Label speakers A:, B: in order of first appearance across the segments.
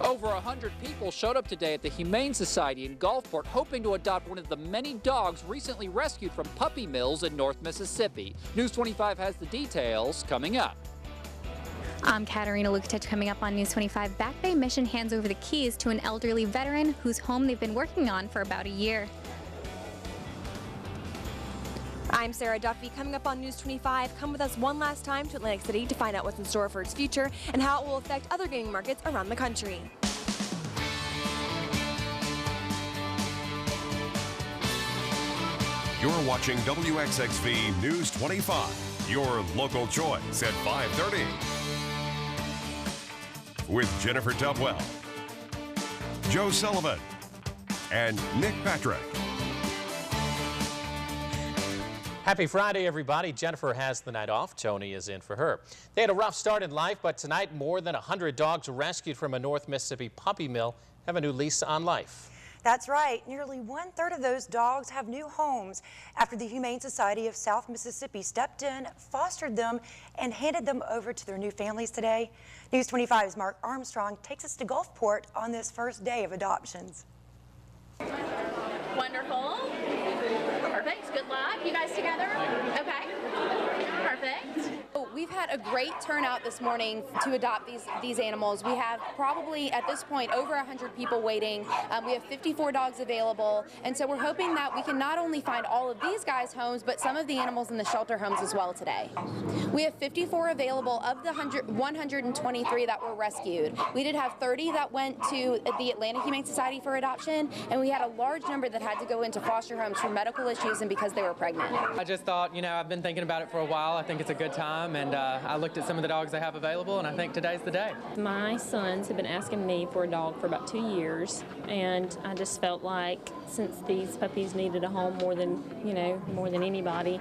A: Over 100 people showed up today at the Humane Society in Gulfport, hoping to adopt one of the many dogs recently rescued from puppy mills in North Mississippi. News 25 has the details coming up.
B: I'm Katerina Lukatich. Coming up on News 25, Back Bay Mission hands over the keys to an elderly veteran whose home they've been working on for about a year.
C: I'm Sarah Duffy. Coming up on News 25, come with us one last time to Atlantic City to find out what's in store for its future and how it will affect other gaming markets around the country.
D: You're watching Wxxv News 25, your local choice at 5:30. With Jennifer Tubwell, Joe Sullivan, and Nick Patrick.
E: Happy Friday, everybody. Jennifer has the night off. Toni is in for her. They had a rough start in life, but tonight more than 100 dogs rescued from a North Mississippi puppy mill have a new lease on life.
F: That's right. Nearly 1/3 of those dogs have new homes after the Humane Society of South Mississippi stepped in, fostered them, and handed them over to their new families today. News 25's Mark Armstrong takes us to Gulfport on this first day of adoptions.
G: Wonderful. Perfect. Good luck. You guys together? Okay. Perfect.
H: We've had a great turnout this morning to adopt these animals. We have probably at this point over 100 people waiting. We have 54 dogs available, and so we're hoping that we can not only find all of these guys homes, but some of the animals in the shelter homes as well today. We have 54 available of the 123 that were rescued. We did have 30 that went to the Atlanta Humane Society for adoption, and we had a large number that had to go into foster homes for medical issues and because they were pregnant.
I: I just thought, I've been thinking about it for a while. I think it's a good time, and I looked at some of the dogs I have available, and I think today's the day.
J: My sons have been asking me for a dog for about 2 years, and I just felt like since these puppies needed a home more than anybody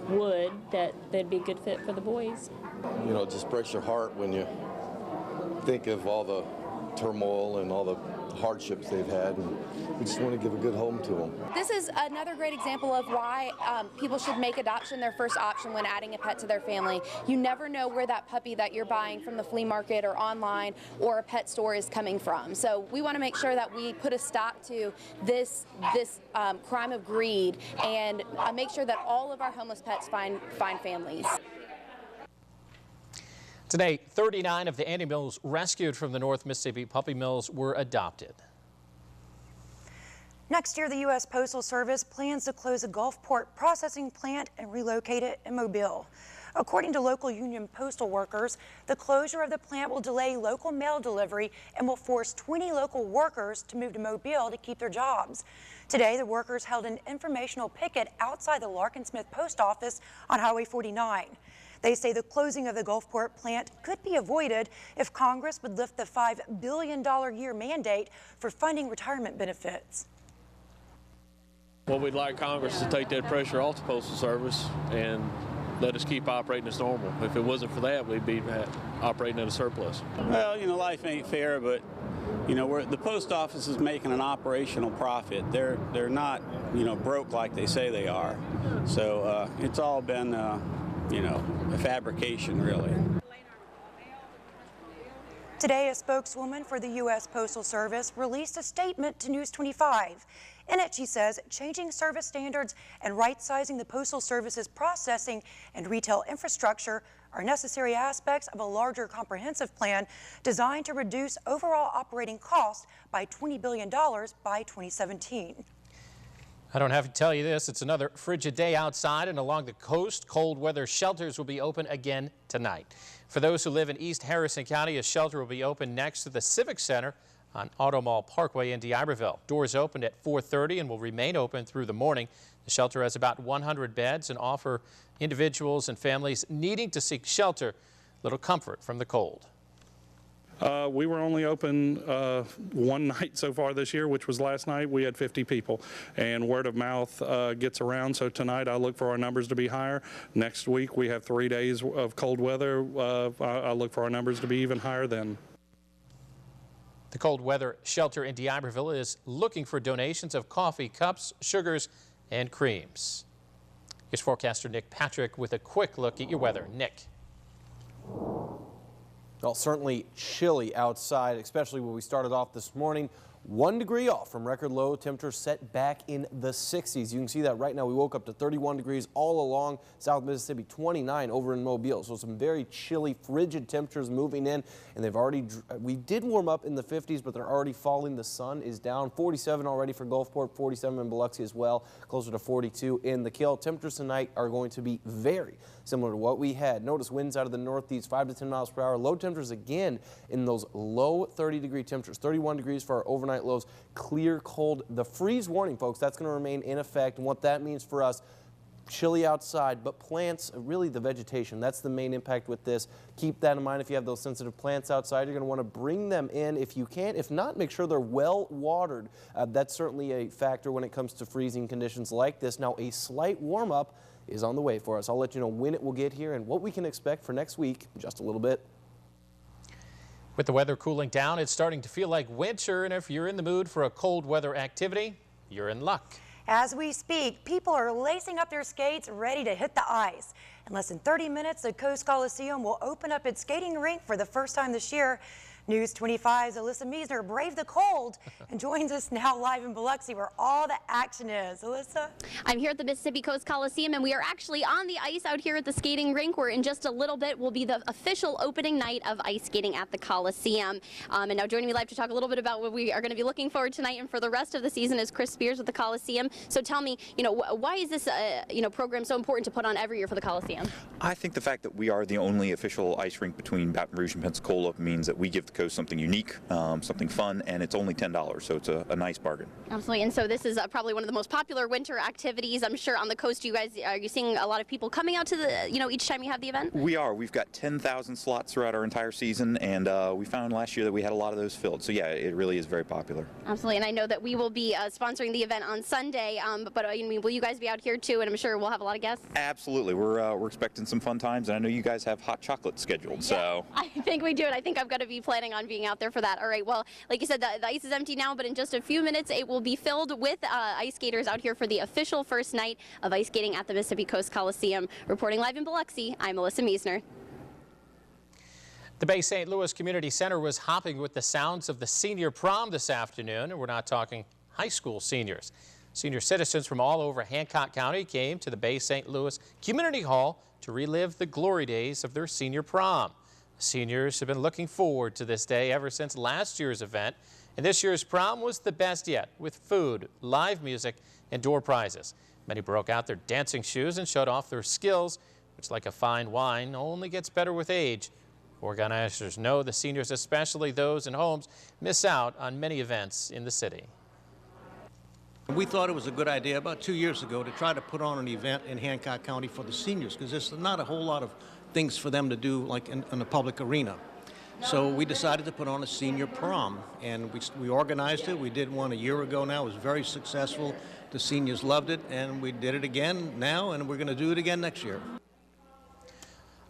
J: would, that they'd be a good fit for the boys.
K: It just breaks your heart when you think of all the turmoil and all the hardships they've had, and we just want to give a good home to them.
H: This is another great example of why people should make adoption their first option when adding a pet to their family. You never know where that puppy that you're buying from the flea market or online or a pet store is coming from. So we want to make sure that we put a stop to this crime of greed and make sure that all of our homeless pets find families.
E: Today, 39 of the animals rescued from the North Mississippi puppy mills were adopted.
F: Next year, the U.S. Postal Service plans to close a Gulfport processing plant and relocate it in Mobile. According to local union postal workers, the closure of the plant will delay local mail delivery and will force 20 local workers to move to Mobile to keep their jobs. Today, the workers held an informational picket outside the Larkin Smith Post Office on Highway 49. They say the closing of the Gulfport plant could be avoided if Congress would lift the $5 billion a year mandate for funding retirement benefits.
L: Well, we'd like Congress to take that pressure off the Postal Service and let us keep operating as normal. If it wasn't for that, we'd be operating at a surplus.
M: Well, life ain't fair, but the post office is making an operational profit. They're not, broke like they say they are. So it's all been, a fabrication, really.
F: Today, a spokeswoman for the U.S. Postal Service released a statement to News 25. In it, she says changing service standards and right-sizing the Postal Service's processing and retail infrastructure are necessary aspects of a larger comprehensive plan designed to reduce overall operating costs by $20 billion by 2017.
E: I don't have to tell you this, it's another frigid day outside, and along the coast, cold weather shelters will be open again tonight. For those who live in East Harrison County, a shelter will be open next to the Civic Center on Auto Mall Parkway in D'Iberville. Doors opened at 4:30 and will remain open through the morning. The shelter has about 100 beds and offer individuals and families needing to seek shelter little comfort from the cold.
N: We were only open one night so far this year, which was last night. We had 50 people, and word of mouth gets around. So tonight I look for our numbers to be higher. Next week we have 3 days of cold weather. I look for our numbers to be even higher then.
E: The cold weather shelter in D'Iberville is looking for donations of coffee cups, sugars, and creams. Here's forecaster Nick Patrick with a quick look at your weather. Nick.
O: Well, certainly chilly outside, especially when we started off this morning. 1 degree off from record low temperatures set back in the 60s. You can see that right now. We woke up to 31 degrees all along South Mississippi, 29 over in Mobile. So some very chilly, frigid temperatures moving in, and they've already, we did warm up in the 50s, but they're already falling. The sun is down. 47 already for Gulfport, 47 in Biloxi as well, closer to 42 in the Kill. Temperatures tonight are going to be very similar to what we had. Notice winds out of the northeast, 5 to 10 miles per hour. Low temperatures again in those low 30-degree temperatures, 31 degrees for our overnight lows. Clear, cold. The freeze warning, folks, that's going to remain in effect. And what that means for us, chilly outside, but plants, really the vegetation, that's the main impact with this. Keep that in mind. If you have those sensitive plants outside, you're going to want to bring them in if you can. If not, make sure they're well watered. That's certainly a factor when it comes to freezing conditions like this. Now, a slight warm up is on the way for us. I'll let you know when it will get here and what we can expect for next week in just a little bit.
E: With the weather cooling down, it's starting to feel like winter, and if you're in the mood for a cold weather activity, you're in luck.
F: As we speak, people are lacing up their skates, ready to hit the ice. In less than 30 minutes, the Coast Coliseum will open up its skating rink for the first time this year. News 25's Alyssa Meisner braved the cold and joins us now live in Biloxi where all the action is. Alyssa?
P: I'm here at the Mississippi Coast Coliseum, and we are actually on the ice out here at the skating rink, where in just a little bit will be the official opening night of ice skating at the Coliseum. And now joining me live to talk a little bit about what we are going to be looking forward to tonight and for the rest of the season is Chris Spears with the Coliseum. So tell me, why is this program so important to put on every year for the Coliseum?
Q: I think the fact that we are the only official ice rink between Baton Rouge and Pensacola means that we give the coast something unique, something fun, and it's only $10, so it's a nice bargain.
P: Absolutely, and so this is probably one of the most popular winter activities. I'm sure on the coast, are you seeing a lot of people coming out to the, each time you have the event?
Q: We are. We've got 10,000 slots throughout our entire season, and we found last year that we had a lot of those filled. So yeah, it really is very popular.
P: Absolutely, and I know that we will be sponsoring the event on Sunday, but will you guys be out here too? And I'm sure we'll have a lot of guests.
Q: Absolutely, we're expecting some fun times, and I know you guys have hot chocolate scheduled. So
P: I think we do, and I think I'm going to be planning on being out there for that. All right, well, like you said, the ice is empty now, but in just a few minutes it will be filled with ice skaters out here for the official first night of ice skating at the Mississippi Coast Coliseum. Reporting live in Biloxi, I'm Alyssa Meisner.
E: The Bay St. Louis Community Center was hopping with the sounds of the senior prom this afternoon, and we're not talking high school seniors. Senior citizens from all over Hancock County came to the Bay St. Louis Community Hall to relive the glory days of their senior prom. Seniors have been looking forward to this day ever since last year's event, and this year's prom was the best yet, with food, live music, and door prizes. Many broke out their dancing shoes and showed off their skills, which, like a fine wine, only gets better with age. Organizers know the seniors, especially those in homes, miss out on many events in the city.
R: We thought it was a good idea about 2 years ago to try to put on an event in Hancock County for the seniors, because there's not a whole lot of things for them to do like in the public arena. So we decided to put on a senior prom, and we organized it. We did one a year ago now. It was very successful. The seniors loved it, and we did it again now, and we're going to do it again next year.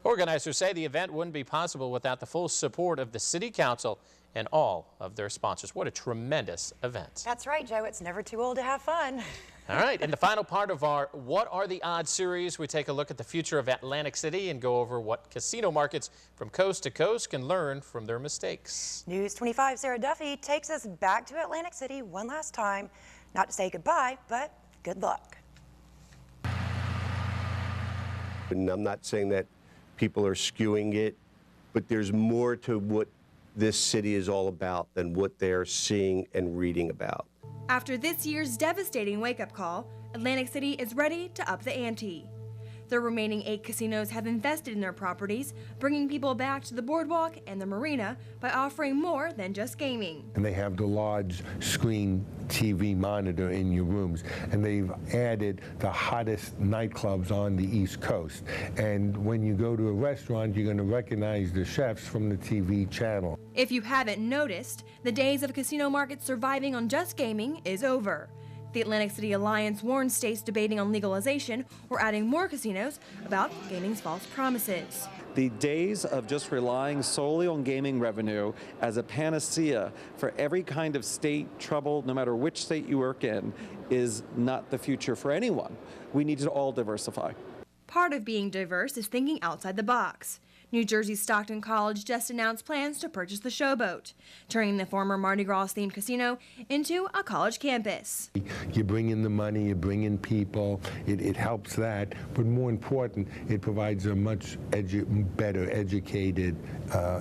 E: Organizers say the event wouldn't be possible without the full support of the City Council and all of their sponsors. What a tremendous event.
F: That's right, Joe. It's never too old to have fun.
E: All right, in the final part of our What Are the Odds series, we take a look at the future of Atlantic City and go over what casino markets from coast to coast can learn from their mistakes.
F: News 25 Sarah Duffy takes us back to Atlantic City one last time. Not to say goodbye, but good luck.
S: And I'm not saying that people are skewing it, but there's more to what this city is all about than what they're seeing and reading about.
C: After this year's devastating wake-up call, Atlantic City is ready to up the ante. The remaining 8 casinos have invested in their properties, bringing people back to the boardwalk and the marina by offering more than just gaming.
T: And they have the large screen TV monitor in your rooms, and they've added the hottest nightclubs on the East Coast. And when you go to a restaurant, you're going to recognize the chefs from the TV channel.
C: If you haven't noticed, the days of casino markets surviving on just gaming is over. The Atlantic City Alliance warns states debating on legalization or adding more casinos about gaming's false promises.
U: The days of just relying solely on gaming revenue as a panacea for every kind of state trouble, no matter which state you work in, is not the future for anyone. We need to all diversify.
C: Part of being diverse is thinking outside the box. New Jersey's Stockton College just announced plans to purchase the Showboat, turning the former Mardi Gras-themed casino into a college campus.
T: You bring in the money, you bring in people, it helps that, but more important, it provides a much better educated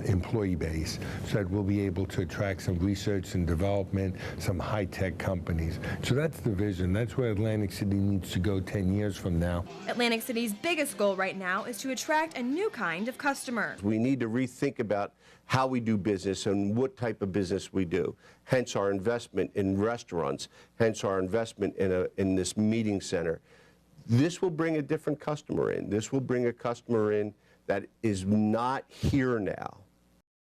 T: employee base, so that we'll be able to attract some research and development, some high-tech companies. So that's the vision. That's where Atlantic City needs to go 10 years from now.
C: Atlantic City's biggest goal right now is to attract a new kind of customer.
S: We need to rethink about how we do business and what type of business we do. Hence our investment in restaurants, hence our investment in this meeting center. This will bring a different customer in. This will bring a customer in that is not here now.